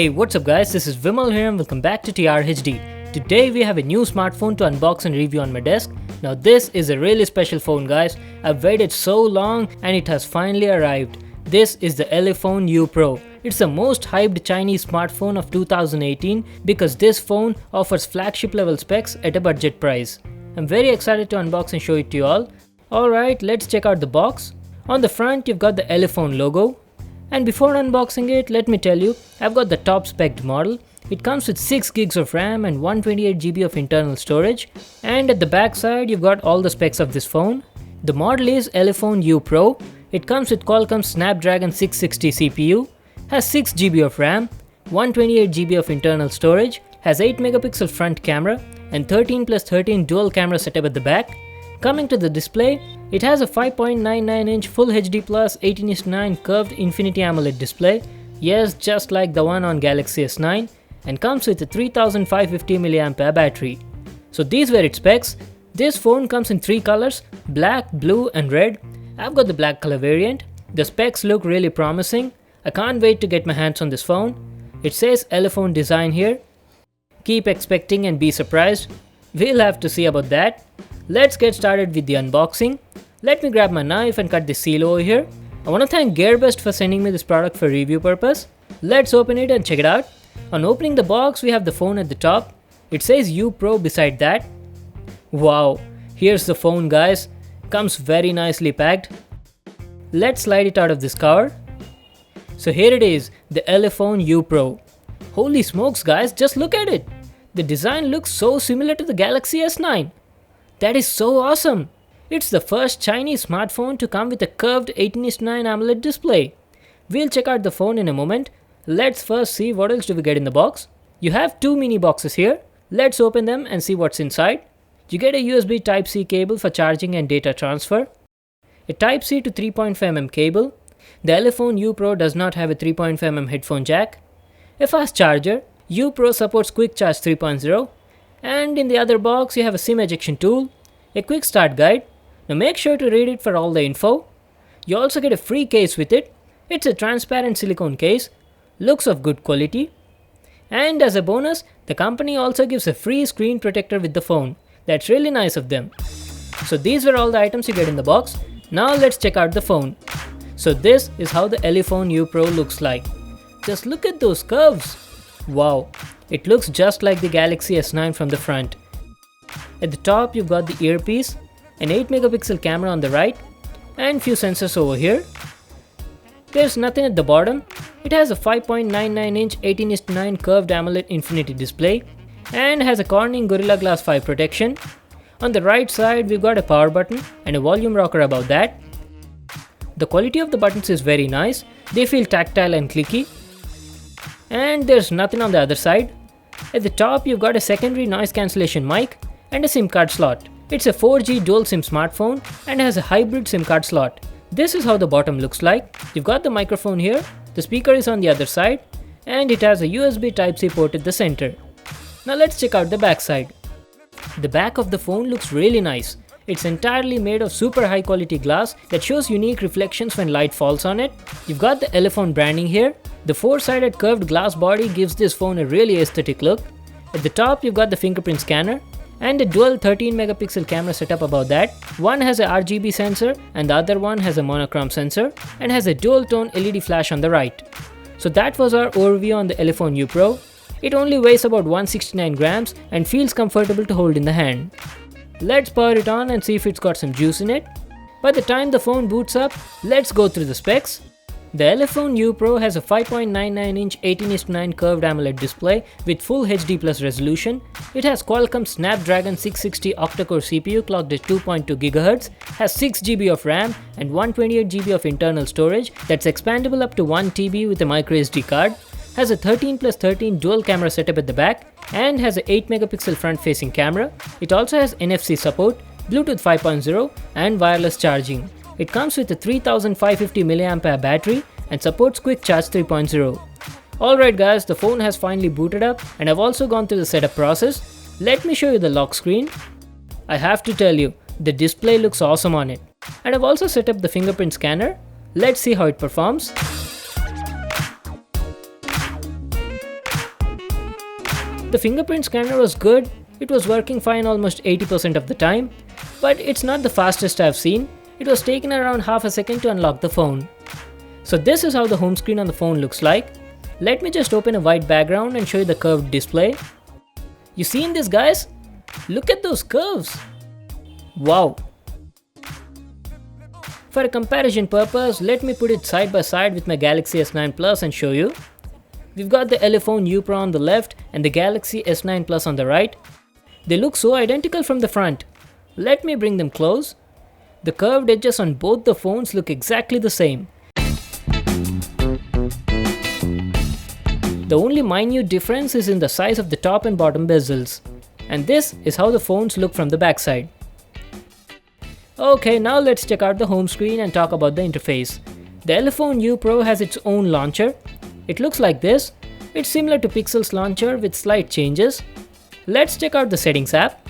Hey, what's up guys, this is Vimal here and welcome back to TRHD. Today we have a new smartphone to unbox and review on my desk. Now this is a really special phone guys. I've waited so long and it has finally arrived. This is the Elephone U Pro. It's the most hyped Chinese smartphone of 2018 because this phone offers flagship level specs at a budget price. I'm very excited to unbox and show it to you all. Alright, let's check out the box. On the front you've got the Elephone logo. And before unboxing it, let me tell you, I've got the top spec'd model. It comes with 6 gigs of RAM and 128 GB of internal storage. And at the back side, you've got all the specs of this phone. The model is Elephone U Pro. It comes with Qualcomm Snapdragon 660 CPU, has 6 GB of RAM, 128 GB of internal storage, has 8 megapixel front camera, and 13+13 dual camera setup at the back. Coming to the display, it has a 5.99-inch Full HD Plus 18:9 curved Infinity AMOLED display, yes, just like the one on Galaxy S9, and comes with a 3550 mAh battery. So these were its specs. This phone comes in 3 colors, black, blue and red. I've got the black color variant. The specs look really promising. I can't wait to get my hands on this phone. It says Elephone design here. Keep expecting and be surprised. We'll have to see about that. Let's get started with the unboxing. Let me grab my knife and cut the seal over here. I want to thank GearBest for sending me this product for review purpose. Let's open it and check it out. On opening the box, we have the phone at the top. It says U Pro beside that. Wow, here's the phone guys. Comes very nicely packed. Let's slide it out of this cover. So here it is, the Elephone U Pro. Holy smokes guys, just look at it. The design looks so similar to the Galaxy S9. That is so awesome! It's the first Chinese smartphone to come with a curved 18:9 AMOLED display. We'll check out the phone in a moment. Let's first see what else do we get in the box. You have 2 mini boxes here. Let's open them and see what's inside. You get a USB Type-C cable for charging and data transfer. A Type-C to 3.5mm cable. The Elephone U Pro does not have a 3.5mm headphone jack. A fast charger. U Pro supports Quick Charge 3.0. And in the other box you have a SIM ejection tool, a quick start guide. Now make sure to read it for all the info. You also get a free case with it. It's a transparent silicone case, looks of good quality. And as a bonus, the company also gives a free screen protector with the phone. That's really nice of them. So these were all the items you get in the box. Now let's check out the phone. So this is how the Elephone U Pro looks like. Just look at those curves. Wow. It looks just like the Galaxy S9 from the front. At the top you've got the earpiece, an 8 megapixel camera on the right, and few sensors over here. There's nothing at the bottom. It has a 5.99-inch 18:9 curved AMOLED Infinity display and has a Corning Gorilla Glass 5 protection. On the right side we've got a power button and a volume rocker above that. The quality of the buttons is very nice. They feel tactile and clicky. And there's nothing on the other side. At the top you've got a secondary noise cancellation mic and a SIM card slot. It's a 4G dual SIM smartphone and has a hybrid SIM card slot. This is how the bottom looks like. You've got the microphone here, the speaker is on the other side, and it has a USB Type-C port at the center. Now let's check out the back side. The back of the phone looks really nice. It's entirely made of super high quality glass that shows unique reflections when light falls on it. You've got the Elephone branding here. The 4-sided curved glass body gives this phone a really aesthetic look. At the top you've got the Fingerprint Scanner and a dual 13 megapixel camera setup above that. One has a RGB sensor and the other one has a monochrome sensor and has a dual tone LED flash on the right. So that was our overview on the Elephone U Pro. It only weighs about 169 grams and feels comfortable to hold in the hand. Let's power it on and see if it's got some juice in it. By the time the phone boots up, let's go through the specs. The Elephone U Pro has a 5.99-inch 18:9 curved AMOLED display with Full HD Plus resolution. It has Qualcomm Snapdragon 660 octa-core CPU clocked at 2.2 GHz, has 6 GB of RAM and 128 GB of internal storage that's expandable up to 1 TB with a microSD card, has a 13+13 dual camera setup at the back, and has a 8 megapixel front facing camera. It also has NFC support, Bluetooth 5.0 and wireless charging. It comes with a 3550 mAh battery and supports Quick Charge 3.0. Alright guys, the phone has finally booted up and I've also gone through the setup process. Let me show you the lock screen. I have to tell you, the display looks awesome on it. And I've also set up the fingerprint scanner. Let's see how it performs. The fingerprint scanner was good, it was working fine almost 80% of the time, but it's not the fastest I've seen. It was taking around half a second to unlock the phone. So this is how the home screen on the phone looks like. Let me just open a white background and show you the curved display. You seen this, guys? Look at those curves! Wow! For a comparison purpose, let me put it side by side with my Galaxy S9 Plus and show you. We've got the Elephone U Pro on the left and the Galaxy S9 Plus on the right. They look so identical from the front. Let me bring them close. The curved edges on both the phones look exactly the same. The only minute difference is in the size of the top and bottom bezels. And this is how the phones look from the backside. Okay, now let's check out the home screen and talk about the interface. The Elephone U Pro has its own launcher. It looks like this. It's similar to Pixel's launcher with slight changes. Let's check out the settings app.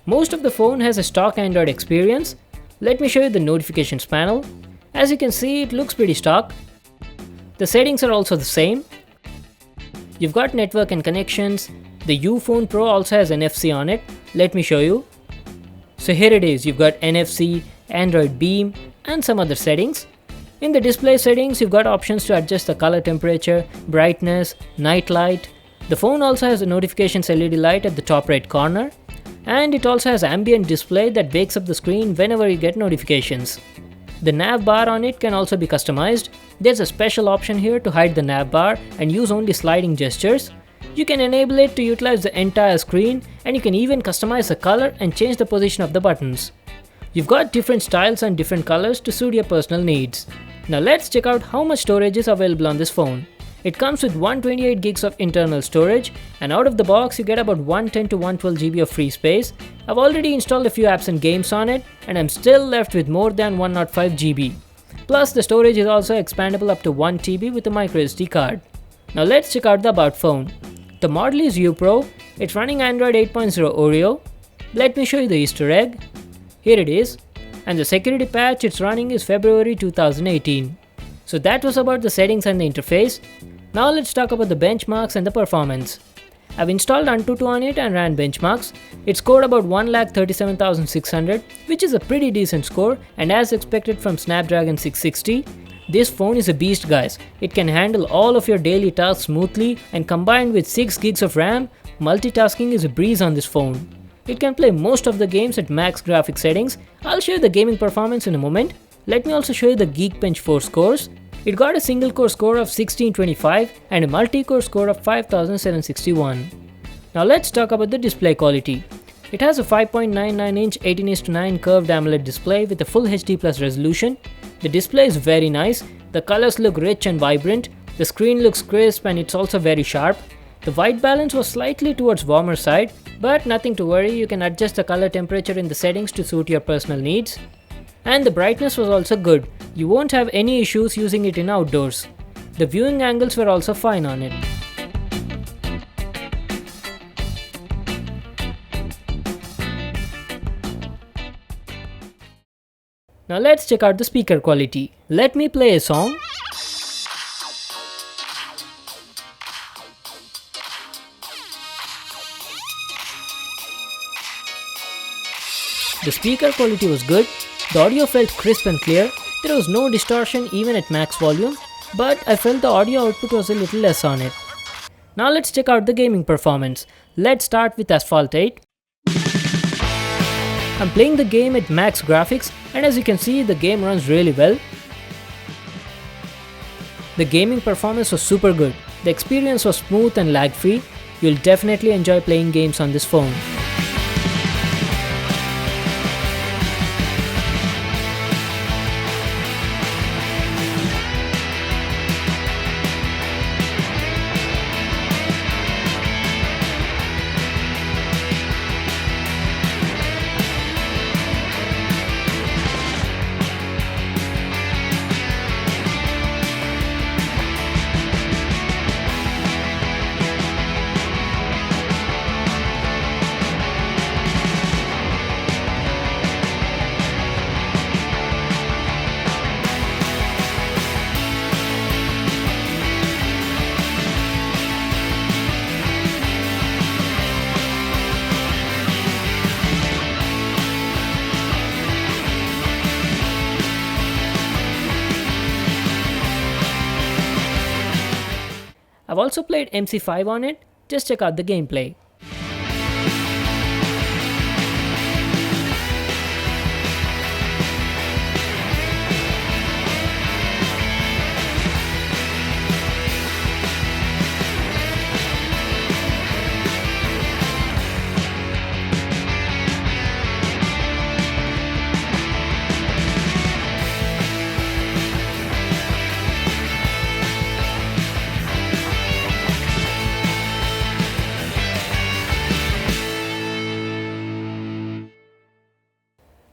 Most of the phone has a stock Android experience. Let me show you the notifications panel. As you can see, it looks pretty stock. The settings are also the same. You've got network and connections. The U Phone Pro also has NFC on it. Let me show you. So here it is, you've got NFC, Android Beam, and some other settings. In the display settings, you've got options to adjust the color temperature, brightness, night light. The phone also has a notifications LED light at the top right corner. And it also has ambient display that wakes up the screen whenever you get notifications. The nav bar on it can also be customized. There's a special option here to hide the nav bar and use only sliding gestures. You can enable it to utilize the entire screen, and you can even customize the color and change the position of the buttons. You've got different styles and different colors to suit your personal needs. Now let's check out how much storage is available on this phone. It comes with 128 gigs of internal storage, and out of the box you get about 110 to 112 GB of free space. I've already installed a few apps and games on it, and I'm still left with more than 105 GB. Plus the storage is also expandable up to 1 TB with a microSD card. Now let's check out the About phone. The model is U Pro, it's running Android 8.0 Oreo. Let me show you the Easter egg. Here it is. And the security patch it's running is February 2018. So that was about the settings and the interface. Now let's talk about the benchmarks and the performance. I've installed Antutu on it and ran benchmarks. It scored about 1,37,600, which is a pretty decent score, and as expected from Snapdragon 660. This phone is a beast, guys. It can handle all of your daily tasks smoothly, and combined with 6 gigs of RAM, multitasking is a breeze on this phone. It can play most of the games at max graphics settings. I'll show you the gaming performance in a moment. Let me also show you the Geekbench 4 scores. It got a single core score of 1625 and a multi-core score of 5761. Now let's talk about the display quality. It has a 5.99-inch 18:9 curved AMOLED display with a full HD plus resolution. The display is very nice, the colors look rich and vibrant, the screen looks crisp and it's also very sharp. The white balance was slightly towards warmer side, but nothing to worry, you can adjust the color temperature in the settings to suit your personal needs. And the brightness was also good, you won't have any issues using it in outdoors. The viewing angles were also fine on it. Now let's check out the speaker quality. Let me play a song. The speaker quality was good, the audio felt crisp and clear, there was no distortion even at max volume, but I felt the audio output was a little less on it. Now let's check out the gaming performance. Let's start with Asphalt 8. I'm playing the game at max graphics, and as you can see, the game runs really well. The gaming performance was super good. The experience was smooth and lag free. You'll definitely enjoy playing games on this phone. I've also played MC5 on it, just check out the gameplay.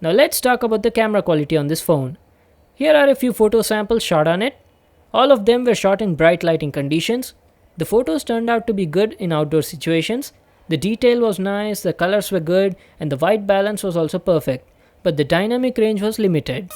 Now let's talk about the camera quality on this phone. Here are a few photo samples shot on it. All of them were shot in bright lighting conditions. The photos turned out to be good in outdoor situations. The detail was nice, the colors were good, and the white balance was also perfect. But the dynamic range was limited.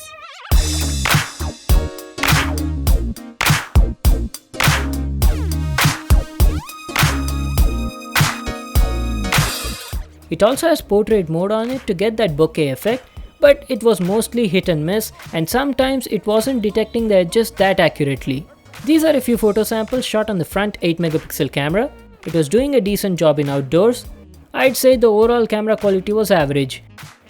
It also has portrait mode on it to get that bokeh effect, but it was mostly hit and miss, and sometimes it wasn't detecting the edges that accurately. These are a few photo samples shot on the front 8MP camera. It was doing a decent job in outdoors. I'd say the overall camera quality was average.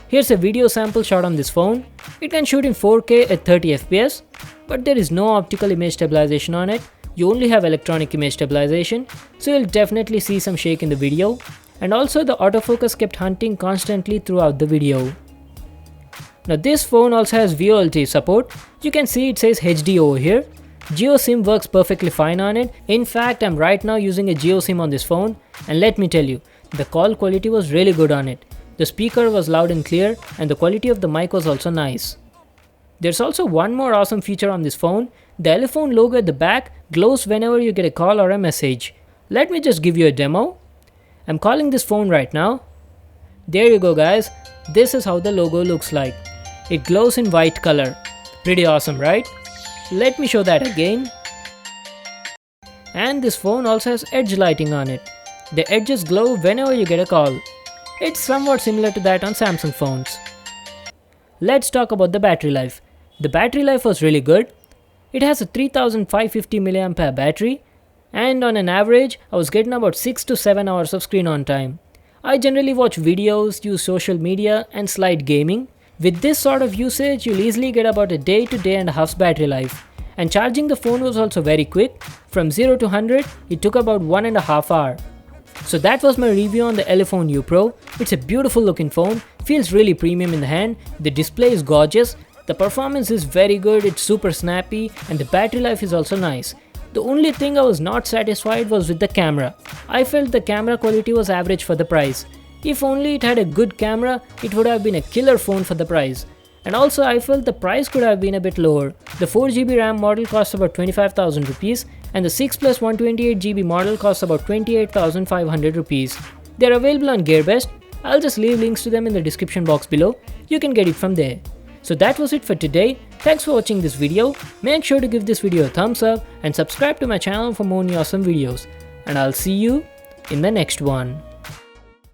Here's a video sample shot on this phone. It can shoot in 4K at 30fps, but there is no optical image stabilization on it. You only have electronic image stabilization, so you'll definitely see some shake in the video. And also the autofocus kept hunting constantly throughout the video. Now this phone also has VoLTE support. You can see it says HD over here. GeoSIM works perfectly fine on it. In fact, I'm right now using a GeoSIM on this phone, and let me tell you, the call quality was really good on it. The speaker was loud and clear, and the quality of the mic was also nice. There's also one more awesome feature on this phone. The Elephone logo at the back glows whenever you get a call or a message. Let me just give you a demo. I'm calling this phone right now. There you go guys, this is how the logo looks like. It glows in white color. Pretty awesome, right? Let me show that again. And this phone also has edge lighting on it. The edges glow whenever you get a call. It's somewhat similar to that on Samsung phones. Let's talk about the battery life. The battery life was really good. It has a 3550 mAh battery, and on an average, I was getting about 6 to 7 hours of screen on time. I generally watch videos, use social media, and slide gaming. With this sort of usage, you'll easily get about a day to day and a half's battery life. And charging the phone was also very quick. From 0 to 100, it took about 1.5 hours. So that was my review on the Elephone U Pro. It's a beautiful looking phone, feels really premium in the hand, the display is gorgeous, the performance is very good, it's super snappy, and the battery life is also nice. The only thing I was not satisfied was with the camera. I felt the camera quality was average for the price. If only it had a good camera, it would have been a killer phone for the price. And also I felt the price could have been a bit lower. The 4GB RAM model costs about 25,000 rupees and the 6 plus 128GB model costs about 28,500 rupees. They are available on GearBest. I'll just leave links to them in the description box below. You can get it from there. So that was it for today. Thanks for watching this video. Make sure to give this video a thumbs up and subscribe to my channel for more awesome videos. And I'll see you in the next one.